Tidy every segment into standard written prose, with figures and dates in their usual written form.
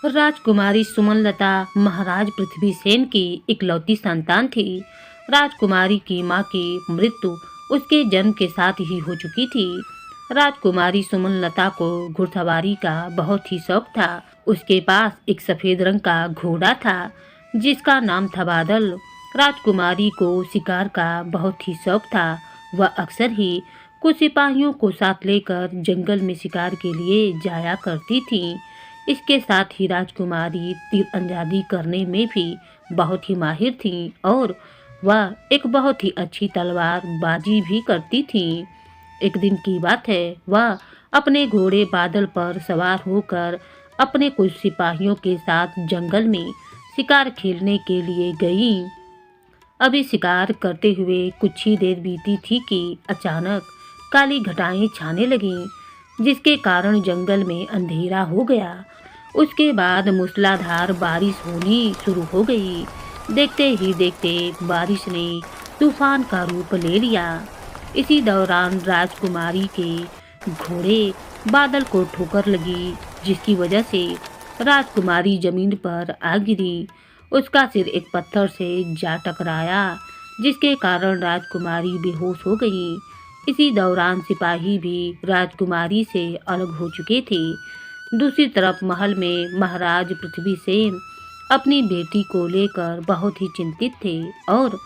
राजकुमारी सुमनलता महाराज पृथ्वीसेन की इकलौती संतान थी। राजकुमारी की मां की मृत्यु उसके जन्म के साथ ही हो चुकी थी। राजकुमारी सुमनलता को घुड़सवारी का बहुत ही शौक था। उसके पास एक सफेद रंग का घोड़ा था जिसका नाम था बादल। राजकुमारी को शिकार का बहुत ही शौक था। वह अक्सर ही कुछ सिपाहियों को साथ लेकर जंगल में शिकार के लिए जाया करती थी। इसके साथ ही राजकुमारी तीरंदाजी करने में भी बहुत ही माहिर थी और वह एक बहुत ही अच्छी तलवार बाजी भी करती थी। एक दिन की बात है, वह अपने घोड़े बादल पर सवार होकर अपने कुछ सिपाहियों के साथ जंगल में शिकार खेलने के लिए गई। अभी शिकार करते हुए कुछ ही देर बीती थी कि अचानक काली घटाएं छाने लगीं, जिसके कारण जंगल में अंधेरा हो गया। उसके बाद मूसलाधार बारिश होनी शुरू हो गई। देखते ही देखते बारिश ने तूफान का रूप ले लिया। इसी दौरान राजकुमारी के घोड़े बादल को ठोकर लगी, जिसकी वजह से राजकुमारी जमीन पर आ गिरी। उसका सिर एक पत्थर से जा टकराया, जिसके कारण राजकुमारी बेहोश हो गई। इसी दौरान सिपाही भी राजकुमारी से अलग हो चुके थे। दूसरी तरफ महल में महाराज पृथ्वीसेन अपनी बेटी को लेकर बहुत ही चिंतित थे और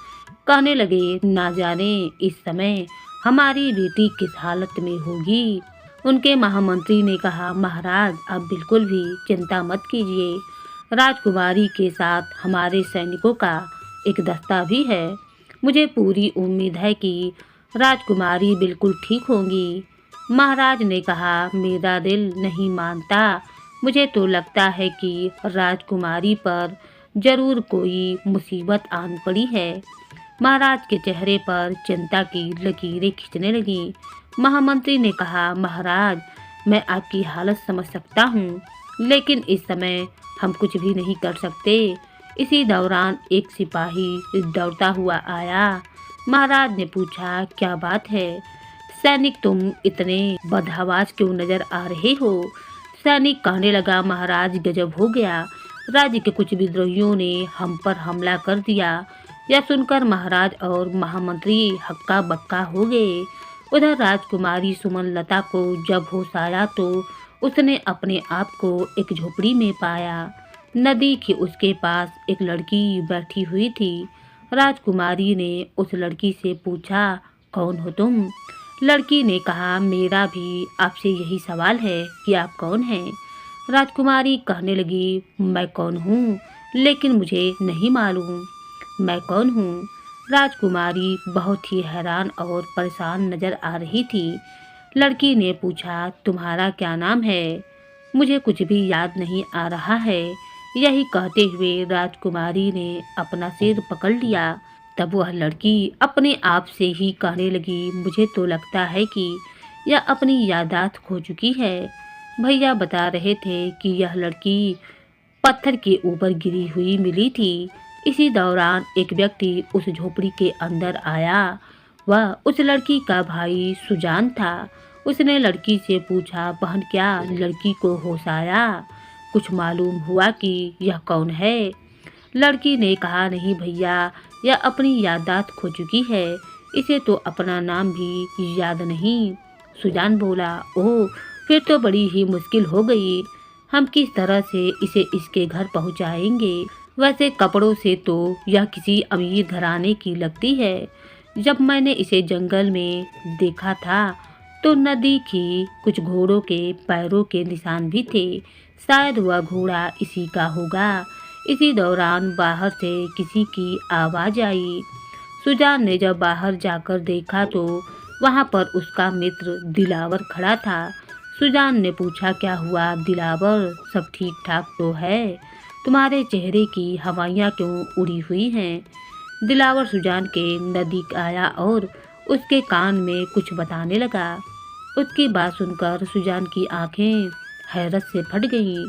कहने लगे, ना जाने इस समय हमारी बेटी किस हालत में होगी। उनके महामंत्री ने कहा, महाराज आप बिल्कुल भी चिंता मत कीजिए। राजकुमारी के साथ हमारे सैनिकों का एक दस्ता भी है। मुझे पूरी उम्मीद है कि राजकुमारी बिल्कुल ठीक होंगी। महाराज ने कहा, मेरा दिल नहीं मानता। मुझे तो लगता है कि राजकुमारी पर जरूर कोई मुसीबत आन पड़ी है। महाराज के चेहरे पर चिंता की लकीरें खींचने लगीं। महामंत्री ने कहा, महाराज मैं आपकी हालत समझ सकता हूँ, लेकिन इस समय हम कुछ भी नहीं कर सकते। इसी दौरान एक सिपाही दौड़ता हुआ आया। महाराज ने पूछा, क्या बात है सैनिक, तुम इतने बदहवास क्यों नजर आ रहे हो? सैनिक कहने लगा, महाराज गजब हो गया। राज्य के कुछ विद्रोहियों ने हम पर हमला कर दिया। यह सुनकर महाराज और महामंत्री हक्का बक्का हो गए। उधर राजकुमारी सुमनलता को जब होश आया तो उसने अपने आप को एक झोपड़ी में पाया। नदी के उसके पास एक लड़की बैठी हुई थी। राजकुमारी ने उस लड़की से पूछा, कौन हो तुम? लड़की ने कहा, मेरा भी आपसे यही सवाल है कि आप कौन हैं? राजकुमारी कहने लगी, मैं कौन हूँ, लेकिन मुझे नहीं मालूम मैं कौन हूँ। राजकुमारी बहुत ही हैरान और परेशान नजर आ रही थी। लड़की ने पूछा, तुम्हारा क्या नाम है? मुझे कुछ भी याद नहीं आ रहा है। यही कहते हुए राजकुमारी ने अपना सिर पकड़ लिया। तब वह लड़की अपने आप से ही कहने लगी, मुझे तो लगता है कि यह अपनी यादाश्त खो चुकी है। भैया बता रहे थे कि यह लड़की पत्थर के ऊपर गिरी हुई मिली थी। इसी दौरान एक व्यक्ति उस झोपड़ी के अंदर आया। वह उस लड़की का भाई सुजान था। उसने लड़की से पूछा, बहन क्या लड़की को होश आया? कुछ मालूम हुआ कि यह कौन है? लड़की ने कहा, नहीं भैया, यह अपनी याददाश्त खो चुकी है। इसे तो अपना नाम भी याद नहीं। सुजान बोला, ओह फिर तो बड़ी ही मुश्किल हो गई। हम किस तरह से इसे इसके घर पहुंचाएंगे? वैसे कपड़ों से तो यह किसी अमीर घराने की लगती है। जब मैंने इसे जंगल में देखा था तो नदी की कुछ घोड़ों के पैरों के निशान भी थे। शायद वह घोड़ा इसी का होगा। इसी दौरान बाहर से किसी की आवाज़ आई। सुजान ने जब बाहर जाकर देखा तो वहाँ पर उसका मित्र दिलावर खड़ा था। सुजान ने पूछा, क्या हुआ दिलावर, सब ठीक ठाक तो है? तुम्हारे चेहरे की हवाइयाँ क्यों उड़ी हुई हैं? दिलावर सुजान के नज़दीक आया और उसके कान में कुछ बताने लगा। उसकी बात सुनकर सुजान की आंखें हैरत से फट गईं।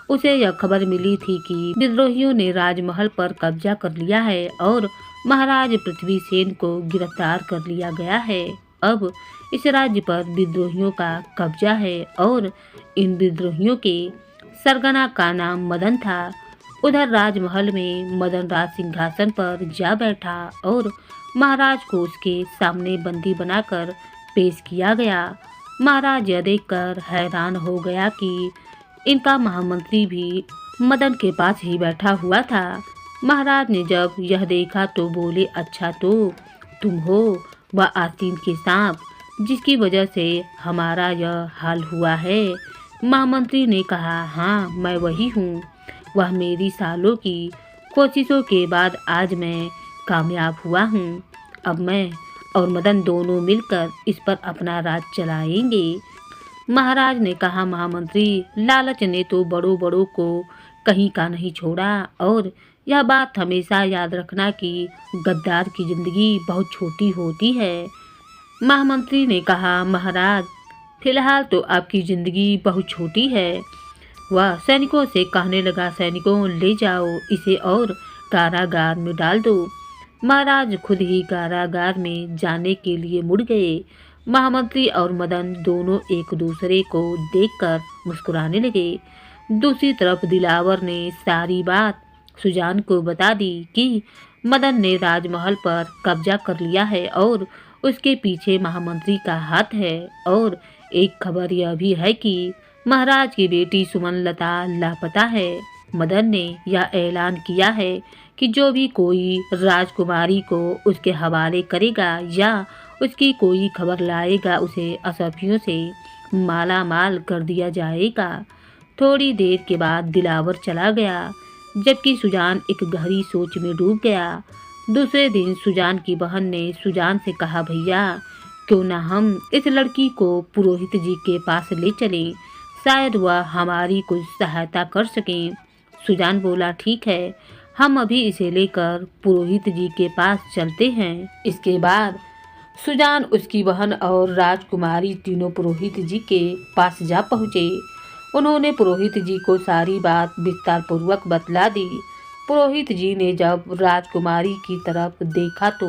उसे यह खबर मिली थी कि विद्रोहियों ने राजमहल पर कब्जा कर लिया है और महाराज पृथ्वीसेन को गिरफ्तार कर लिया गया है। अब इस राज्य पर विद्रोहियों का कब्जा है और इन विद्रोहियों के सरगना का नाम मदन था। उधर राजमहल में मदन राज सिंहासन पर जा बैठा और महाराज को उसके सामने बंदी बनाकर पेश किया गया। महाराज यह देखकर हैरान हो गया कि इनका महामंत्री भी मदन के पास ही बैठा हुआ था। महाराज ने जब यह देखा तो बोले, अच्छा तो तुम हो वह आस्तीन के सांप जिसकी वजह से हमारा यह हाल हुआ है। महामंत्री ने कहा, हाँ मैं वही हूँ। वह मेरी सालों की कोशिशों के बाद आज मैं कामयाब हुआ हूँ। अब मैं और मदन दोनों मिलकर इस पर अपना राज चलाएंगे। महाराज ने कहा, महामंत्री, लालच ने तो बड़ों बड़ों को कहीं का नहीं छोड़ा और यह बात हमेशा याद रखना कि गद्दार की जिंदगी बहुत छोटी होती है। महामंत्री ने कहा, महाराज फिलहाल तो आपकी जिंदगी बहुत छोटी है। वह सैनिकों से कहने लगा, सैनिकों ले जाओ इसे और कारागार में डाल दो। महाराज खुद ही कारागार में जाने के लिए मुड़ गए। महामंत्री और मदन दोनों एक दूसरे को देखकर मुस्कुराने लगे। दूसरी तरफ दिलावर ने सारी बात सुजान को बता दी कि मदन ने राजमहल पर कब्जा कर लिया है और उसके पीछे महामंत्री का हाथ है। और एक खबर यह भी है कि महाराज की बेटी सुमनलता लापता है। मदन ने यह ऐलान किया है कि जो भी कोई राजकुमारी को उसके हवाले करेगा या उसकी कोई खबर लाएगा उसे असफियों से माला माल कर दिया जाएगा। थोड़ी देर के बाद दिलावर चला गया, जबकि सुजान एक गहरी सोच में डूब गया। दूसरे दिन सुजान की बहन ने सुजान से कहा, भैया क्यों ना हम इस लड़की को पुरोहित जी के पास ले चलें, शायद वह हमारी कुछ सहायता कर सकें। सुजान बोला, ठीक है, हम अभी इसे लेकर पुरोहित जी के पास चलते हैं। इसके बाद सुजान, उसकी बहन और राजकुमारी तीनों पुरोहित जी के पास जा पहुँचे। उन्होंने पुरोहित जी को सारी बात विस्तार पूर्वक बतला दी। पुरोहित जी ने जब राजकुमारी की तरफ देखा तो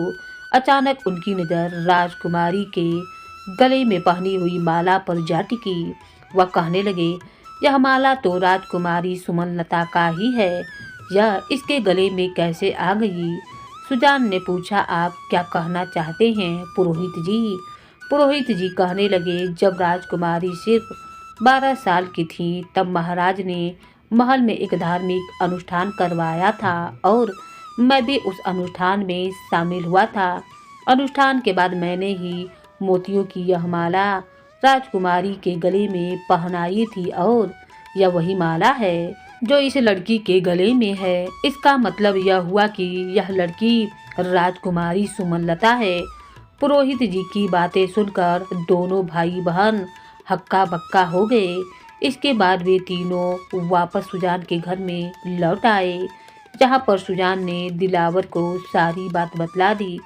अचानक उनकी नज़र राजकुमारी के गले में पहनी हुई माला पर जा टिकी। वह कहने लगे, यह माला तो राजकुमारी सुमनलता का ही है, यह इसके गले में कैसे आ गई? सुजान ने पूछा, आप क्या कहना चाहते हैं पुरोहित जी? पुरोहित जी कहने लगे, जब राजकुमारी सिर्फ 12 साल की थी तब महाराज ने महल में एक धार्मिक अनुष्ठान करवाया था और मैं भी उस अनुष्ठान में शामिल हुआ था। अनुष्ठान के बाद मैंने ही मोतियों की यह माला राजकुमारी के गले में पहनाई थी और यह वही माला है जो इस लड़की के गले में है। इसका मतलब यह हुआ कि यह लड़की राजकुमारी सुमनलता है। पुरोहित जी की बातें सुनकर दोनों भाई बहन हक्का बक्का हो गए। इसके बाद वे तीनों वापस सुजान के घर में लौट आए, जहाँ पर सुजान ने दिलावर को सारी बात बतला दी।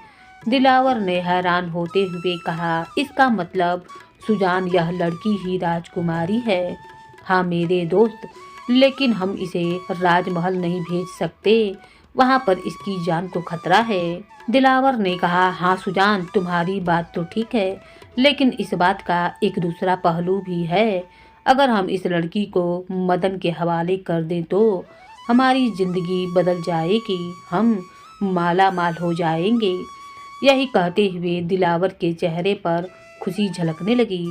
दिलावर ने हैरान होते हुए कहा, इसका मतलब सुजान, यह लड़की ही राजकुमारी है। हाँ मेरे दोस्त, लेकिन हम इसे राजमहल नहीं भेज सकते, वहाँ पर इसकी जान को खतरा है। दिलावर ने कहा, हाँ सुजान, तुम्हारी बात तो ठीक है, लेकिन इस बात का एक दूसरा पहलू भी है। अगर हम इस लड़की को मदन के हवाले कर दें तो हमारी जिंदगी बदल जाएगी, हम माला माल हो जाएंगे। यही कहते हुए दिलावर के चेहरे पर खुशी झलकने लगी।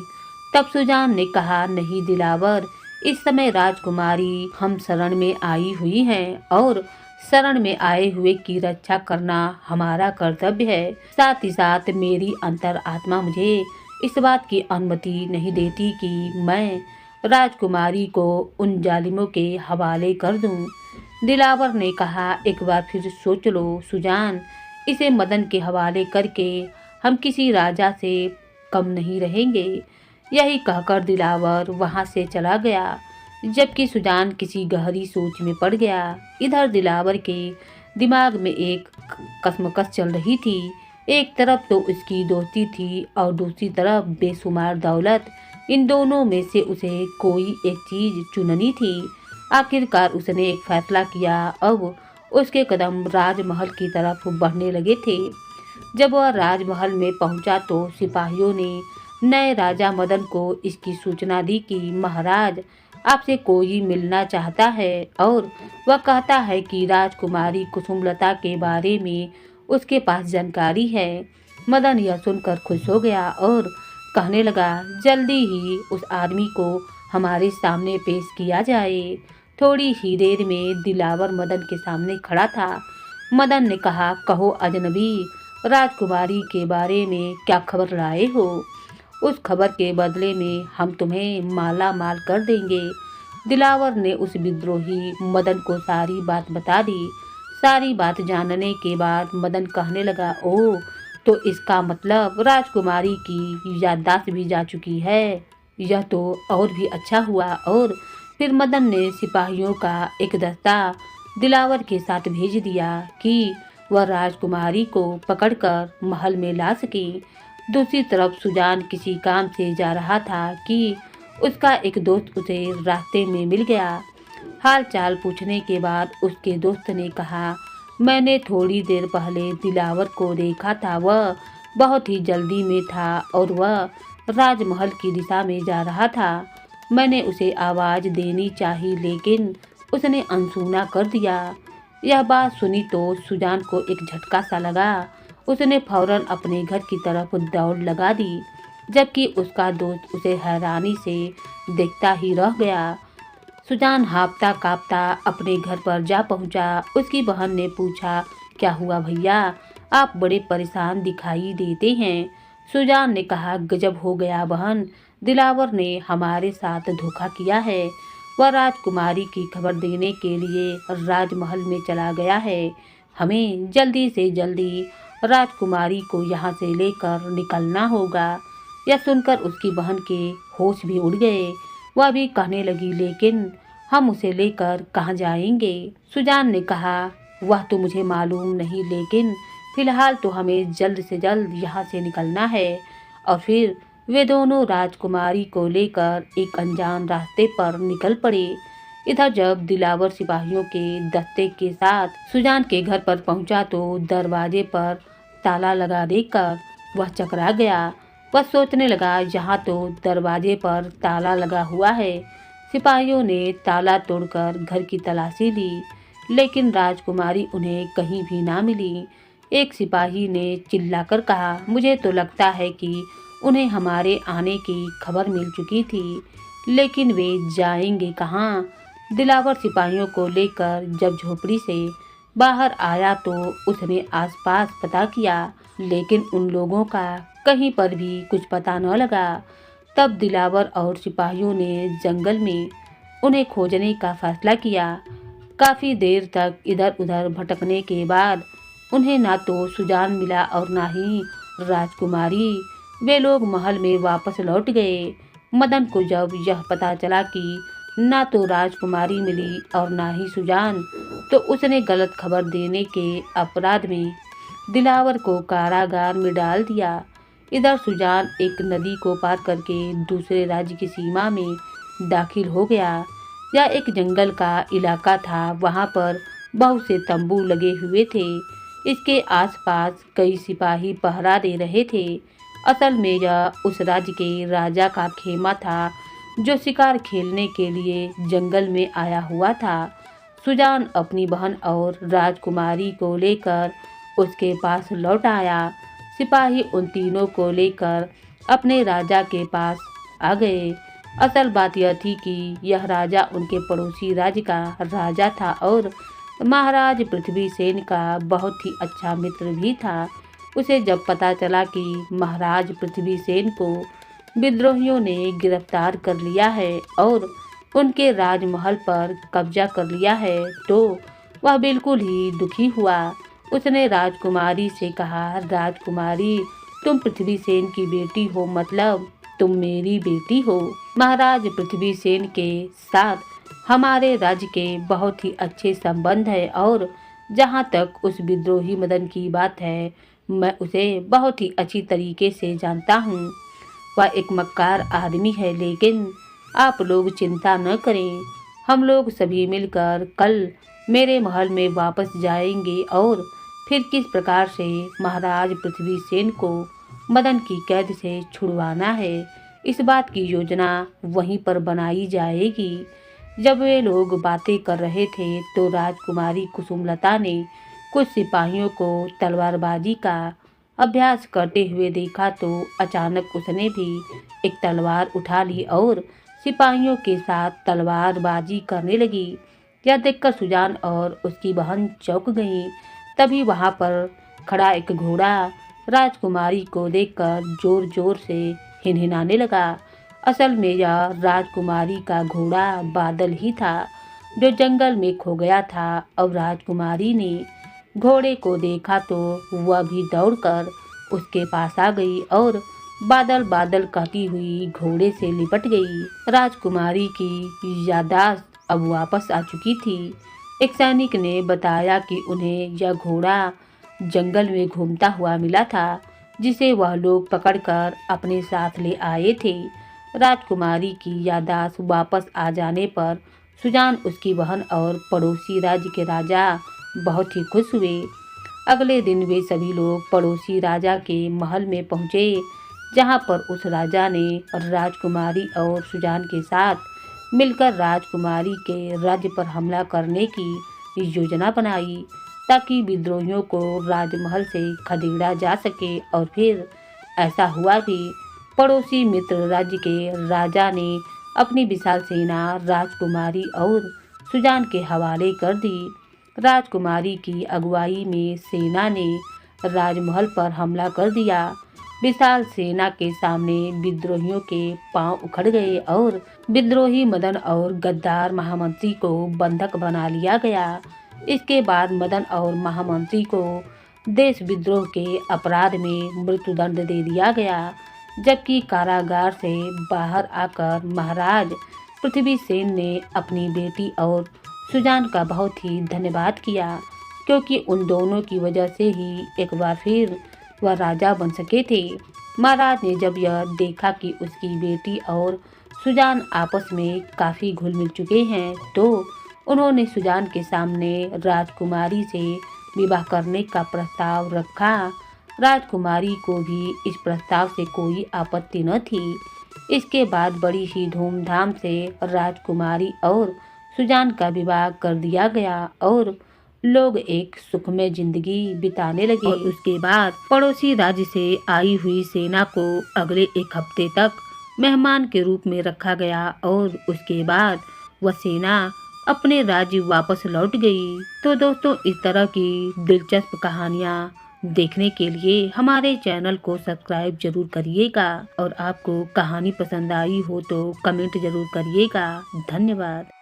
तब सुजान ने कहा, नहीं दिलावर, इस समय राजकुमारी हम शरण में आई हुई हैं और शरण में आए हुए की रक्षा करना हमारा कर्तव्य है। साथ ही साथ मेरी अंतर आत्मा मुझे इस बात की अनुमति नहीं देती कि मैं राजकुमारी को उन जालिमों के हवाले कर दूं। दिलावर ने कहा, एक बार फिर सोच लो सुजान, इसे मदन के हवाले करके हम किसी राजा से कम नहीं रहेंगे। यही कहकर दिलावर वहां से चला गया, जबकि सुजान किसी गहरी सोच में पड़ गया। इधर दिलावर के दिमाग में एक कश्मकश चल रही थी। एक तरफ तो उसकी दोस्ती थी और दूसरी तरफ बेशुमार दौलत। इन दोनों में से उसे कोई एक चीज़ चुननी थी। आखिरकार उसने एक फैसला किया। अब उसके कदम राजमहल की तरफ बढ़ने लगे थे। जब वह राजमहल में पहुंचा तो सिपाहियों ने नए राजा मदन को इसकी सूचना दी कि महाराज, आपसे कोई मिलना चाहता है और वह कहता है कि राजकुमारी कुसुमलता के बारे में उसके पास जानकारी है। मदन यह सुनकर खुश हो गया और कहने लगा, जल्दी ही उस आदमी को हमारे सामने पेश किया जाए। थोड़ी ही देर में दिलावर मदन के सामने खड़ा था। मदन ने कहा, कहो अजनबी, राजकुमारी के बारे में क्या खबर लाए हो? उस खबर के बदले में हम तुम्हें माला माल कर देंगे। दिलावर ने उस विद्रोही मदन को सारी बात बता दी। सारी बात जानने के बाद मदन कहने लगा, ओह, तो इसका मतलब राजकुमारी की याददाश्त भी जा चुकी है। यह तो और भी अच्छा हुआ। और फिर मदन ने सिपाहियों का एक दस्ता दिलावर के साथ भेज दिया कि वह राजकुमारी को पकड़कर महल में ला सके। दूसरी तरफ सुजान किसी काम से जा रहा था कि उसका एक दोस्त उसे रास्ते में मिल गया। हाल चाल पूछने के बाद उसके दोस्त ने कहा, मैंने थोड़ी देर पहले दिलावर को देखा था। वह बहुत ही जल्दी में था और वह राजमहल की दिशा में जा रहा था। मैंने उसे आवाज़ देनी चाहिए लेकिन उसने अनसुना कर दिया। यह बात सुनी तो सुजान को एक झटका सा लगा। उसने फौरन अपने घर की तरफ दौड़ लगा दी, जबकि उसका दोस्त उसे हैरानी से देखता ही रह गया। सुजान हाँफता काँपता अपने घर पर जा पहुंचा। उसकी बहन ने पूछा, क्या हुआ भैया, आप बड़े परेशान दिखाई देते हैं। सुजान ने कहा, गजब हो गया बहन, दिलावर ने हमारे साथ धोखा किया है। वह राजकुमारी की खबर देने के लिए राजमहल में चला गया है। हमें जल्दी से जल्दी राजकुमारी को यहाँ से लेकर निकलना होगा। यह सुनकर उसकी बहन के होश भी उड़ गए। वह भी कहने लगी, लेकिन हम उसे लेकर कहाँ जाएंगे? सुजान ने कहा, वह तो मुझे मालूम नहीं, लेकिन फिलहाल तो हमें जल्द से जल्द यहाँ से निकलना है। और फिर वे दोनों राजकुमारी को लेकर एक अनजान रास्ते पर निकल पड़े। इधर जब दिलावर सिपाहियों के दस्ते के साथ सुजान के घर पर पहुंचा तो दरवाजे पर ताला लगा देखकर वह चकरा गया। वह सोचने लगा, यहाँ तो दरवाजे पर ताला लगा हुआ है। सिपाहियों ने ताला तोड़कर घर की तलाशी ली, लेकिन राजकुमारी उन्हें कहीं भी ना मिली। एक सिपाही ने चिल्लाकर कहा, मुझे तो लगता है कि उन्हें हमारे आने की खबर मिल चुकी थी, लेकिन वे जाएंगे कहाँ? दिलावर सिपाहियों को लेकर जब झोपड़ी से बाहर आया तो उसने आसपास पता किया, लेकिन उन लोगों का कहीं पर भी कुछ पता न लगा। तब दिलावर और सिपाहियों ने जंगल में उन्हें खोजने का फैसला किया। काफ़ी देर तक इधर उधर भटकने के बाद उन्हें ना तो सुजान मिला और ना ही राजकुमारी। वे लोग महल में वापस लौट गए। मदन को जब यह पता चला कि ना तो राजकुमारी मिली और ना ही सुजान, तो उसने गलत खबर देने के अपराध में दिलावर को कारागार में डाल दिया। इधर सुजान एक नदी को पार करके दूसरे राज्य की सीमा में दाखिल हो गया। यह एक जंगल का इलाका था। वहाँ पर बहुत से तंबू लगे हुए थे। इसके आसपास कई सिपाही पहरा दे रहे थे। असल में यह उस राज्य के राजा का खेमा था, जो शिकार खेलने के लिए जंगल में आया हुआ था। सुजान अपनी बहन और राजकुमारी को लेकर उसके पास लौट आया। सिपाही उन तीनों को लेकर अपने राजा के पास आ गए। असल बात यह थी कि यह राजा उनके पड़ोसी राज्य का राजा था और महाराज पृथ्वीसेन का बहुत ही अच्छा मित्र भी था। उसे जब पता चला कि महाराज पृथ्वीसेन को विद्रोहियों ने गिरफ्तार कर लिया है और उनके राजमहल पर कब्जा कर लिया है, तो वह बिल्कुल ही दुखी हुआ। उसने राजकुमारी से कहा, राजकुमारी, तुम पृथ्वीसेन की बेटी हो, मतलब तुम मेरी बेटी हो। महाराज पृथ्वीसेन के साथ हमारे राज्य के बहुत ही अच्छे संबंध है और जहाँ तक उस विद्रोही मदन की बात है, मैं उसे बहुत ही अच्छी तरीके से जानता हूँ। वह एक मक्कार आदमी है, लेकिन आप लोग चिंता न करें। हम लोग सभी मिलकर कल मेरे महल में वापस जाएंगे और फिर किस प्रकार से महाराज पृथ्वीसेन को मदन की कैद से छुड़वाना है, इस बात की योजना वहीं पर बनाई जाएगी। जब वे लोग बातें कर रहे थे तो राजकुमारी कुसुमलता ने कुछ सिपाहियों को तलवारबाजी का अभ्यास करते हुए देखा तो अचानक उसने भी एक तलवार उठा ली और सिपाहियों के साथ तलवारबाजी करने लगी। यह देखकर सुजान और उसकी बहन चौंक गईं। तभी वहां पर खड़ा एक घोड़ा राजकुमारी को देखकर जोर जोर से हिनहिनाने लगा। असल में यह राजकुमारी का घोड़ा बादल ही था जो जंगल में खो गया था। अब राजकुमारी ने घोड़े को देखा तो वह भी दौड़कर उसके पास आ गई और बादल बादल कहती हुई घोड़े से लिपट गई। राजकुमारी की याददाश्त अब वापस आ चुकी थी। एक सैनिक ने बताया कि उन्हें यह घोड़ा जंगल में घूमता हुआ मिला था जिसे वह लोग पकड़कर अपने साथ ले आए थे। राजकुमारी की याददाश्त वापस आ जाने पर सुजान, उसकी बहन और पड़ोसी राज्य के राजा बहुत ही खुश हुए। अगले दिन वे सभी लोग पड़ोसी राजा के महल में पहुंचे जहां पर उस राजा ने राजकुमारी और सुजान के साथ मिलकर राजकुमारी के राज्य पर हमला करने की योजना बनाई ताकि विद्रोहियों को राजमहल से खदेड़ा जा सके। और फिर ऐसा हुआ भी। पड़ोसी मित्र राज्य के राजा ने अपनी विशाल सेना राजकुमारी और सुजान के हवाले कर दी। राजकुमारी की अगुवाई में सेना ने राजमहल पर हमला कर दिया। विशाल सेना के सामने विद्रोहियों के पांव उखड़ गए और विद्रोही मदन और गद्दार महामंत्री को बंधक बना लिया गया। इसके बाद मदन और महामंत्री को देश विद्रोह के अपराध में मृत्युदंड दे दिया गया, जबकि कारागार से बाहर आकर महाराज पृथ्वीसेन ने अपनी बेटी और सुजान का बहुत ही धन्यवाद किया, क्योंकि उन दोनों की वजह से ही एक बार फिर वह राजा बन सके थे। महाराज ने जब यह देखा कि उसकी बेटी और सुजान आपस में काफ़ी घुल मिल चुके हैं तो उन्होंने सुजान के सामने राजकुमारी से विवाह करने का प्रस्ताव रखा। राजकुमारी को भी इस प्रस्ताव से कोई आपत्ति न थी। इसके बाद बड़ी ही धूमधाम से राजकुमारी और सुजान का विवाह कर दिया गया और लोग एक सुखमय जिंदगी बिताने लगे। और उसके बाद पड़ोसी राज्य से आई हुई सेना को अगले एक हफ्ते तक मेहमान के रूप में रखा गया और उसके बाद वह सेना अपने राज्य वापस लौट गई। तो दोस्तों, इस तरह की दिलचस्प कहानियाँ देखने के लिए हमारे चैनल को सब्सक्राइब जरूर करिएगा और आपको कहानी पसंद आई हो तो कमेंट जरूर करिएगा। धन्यवाद।